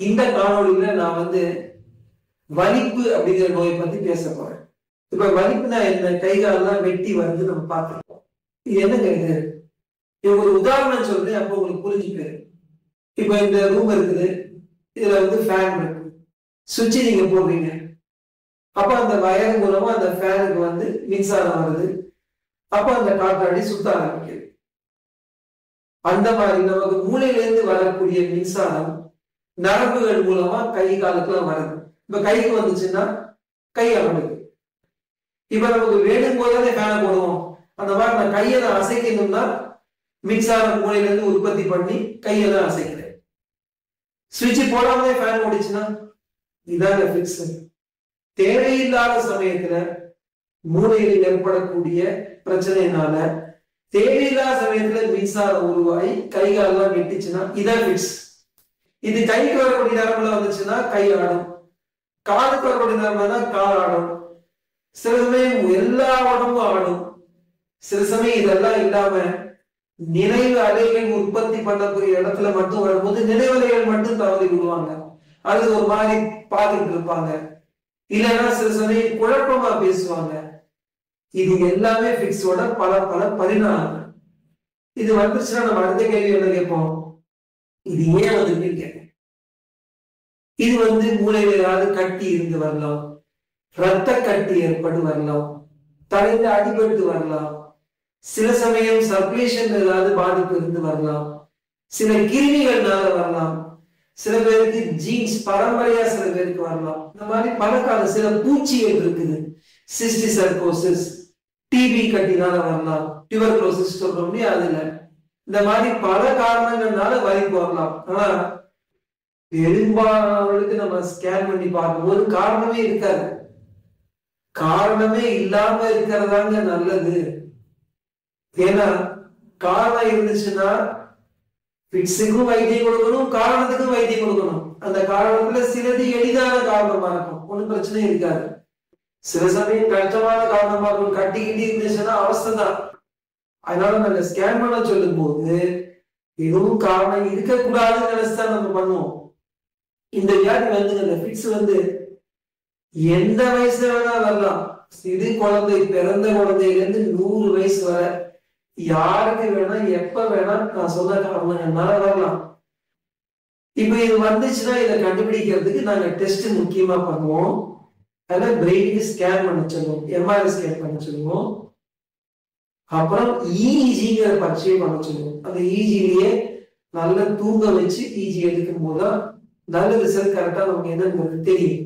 இந்த காணொலியில நான் வலிப்பு அப்படிங்கிற நோயை பத்தி பேச போறேன். இப்ப வலிப்புனா என்ன? கை காலெல்லாம் வெட்டி வந்து நம்ம பார்த்துருக்கோம். இது என்னங்க இது ஒரு உதாரணம் சொல்றேன், அப்போ உங்களுக்கு புரிஞ்சுக்காரு. இப்ப இந்த ரூம் இருக்குது, இதுல ஃபேன் இருக்கு, சுவிட்ச் நீங்க போடுறீங்க, அப்ப அந்த வயர் மூலமா அந்த ஃபேனுக்கு மின்சாரம் வருது, அப்ப அந்த காற்றாடி சுத்த ஆரம்பிக்குது. அந்த மாதிரி நமக்கு மூளையில இருந்து வரக்கூடிய மின்சாரம் நரம்புகள் மூலமா கை காலுக்குலாம் வருது. இப்ப கைக்கு வந்துச்சுன்னா கை அமடுது. இப்ப நமக்கு வேணும் போதானே ஃபேனை போடுவோம். அந்த மாதிரி நான் கையை நான் அசைக்கணும்னா மின்சாரம் மூளையில இருந்து உற்பத்தி பண்ணி கையை தான் அசைக்கிறேன். சுவிட்ச் போடாமலே ஃபேன் ஓடிச்சுன்னா இதாங்க பிக்ஸ். தேவையில்லாத சமயத்துல மூளையில் ஏற்படக்கூடிய பிரச்சனைனால தேவையில்லாத சமயத்துல மின்சாரம் உருவாகி கை காலெல்லாம் வெட்டிச்சுன்னா இதான் பிக்ஸ். இது கைக்கு வரக்கூடிய நரம்புல வந்துச்சுன்னா கை ஆடும், காலுக்கு வரக்கூடிய நரம்புனா கால் ஆடும், சில சமயம் எல்லா உடம்பும் ஆடும். சில சமயம் இதெல்லாம் இல்லாம நினைவு அலைகள் உற்பத்தி பண்ணக்கூடிய இடத்துல மட்டும் வரும்போது நினைவலைகள் மட்டும் தவறி விடுவாங்க. அது ஒரு மாதிரி பார்த்துட்டு இருப்பாங்க. இல்லைன்னா சில சமயம் குழப்பமா பேசுவாங்க. இது எல்லாமே பிக்ஸோட பல பல பரிணாமங்கள். இது வந்துச்சுன்னா நம்ம அடுத்த கேள்வி என்ன கேட்போம்? இது ஏன் வந்துருக்குன்னு கேட்போம். இது மூளையில ஏதாவது கட்டி இருந்து வரலாம், ரத்த கட்டி ஏற்பட்டு வரலாம், தலையில அடிபட்டு வரலாம், சில சமயம் சர்க்குலேஷன் ஏதாவது பாதிப்பு இருந்து வரலாம், சில கிருமிகள்னால வரலாம், சில பேருக்கு ஜீன்ஸ் பரம்பரையா சில பேருக்கு வரலாம். இந்த மாதிரி பல கால சில பூச்சிகள் இருக்குது, சிஸ்டிசர்கோசிஸ், டிபி கட்டினால வரலாம், டியூபர்குலோசிஸ் சொல்றோம் இல்லையா, அதுல இந்த மாதிரி பல காரணங்கள்னால வலிப்பு வரலாம். ஆனா பெரும்பாலானவர்களுக்கு நம்ம ஸ்கேன் பண்ணி பார்க்கும்போது காரணமே இருக்காது. காரணமே இல்லாம இருக்கிறதாங்க நல்லது. ஏன்னா காரணம் இருந்துச்சுன்னா பிக்ஸுக்கும் வைத்தியம் கொடுக்கணும், காரணத்துக்கும் வைத்தியம் கொடுக்கணும். அந்த காரணத்துல சிலது எளிதான காரணமா இருக்கும், ஒன்றும் பிரச்சனை இருக்காது. சில சமயம் கஷ்டமான காரணமா இருக்கும், கட்டிக்கிட்டு இருந்துச்சுன்னா அவஸ்தைதான். அதனால நாங்க ஸ்கேன் பண்ண சொல்லும் போது எதுவும் காரணம் இருக்கக்கூடாதுன்னு நினைச்சுதான் நம்ம பண்ணுவோம். இந்த வியாதி இந்த பிக்ஸ் எந்த வயசுல வேணா வரலாம். சிறு குழந்தை, பிறந்த குழந்தையில இருந்து 100 வயசு வரை யாருக்கு வேணா எப்ப வேணா நான் சொன்ன காரணங்கள்னால வரலாம். இப்ப இது வந்துச்சுன்னா இதை கண்டுபிடிக்கிறதுக்கு நாங்க டெஸ்ட் முக்கியமா பண்ணுவோம். அதில் பிரெயினுக்கு ஸ்கேன் பண்ண சொல்லுவோம், எம்ஆர்ஐ ஸ்கேன் பண்ண சொல்லுவோம். அப்புறம் இஜிங்கிற பரிச்சயம் பண்ண சொல்லுவோம். அந்த இஜிலேயே நல்லா தூங்க வச்சு இஜி எடுக்கும் போதுதான் நல்ல ரிசல்ட் கரெக்டா நமக்கு என்னன்னு தெரியும்.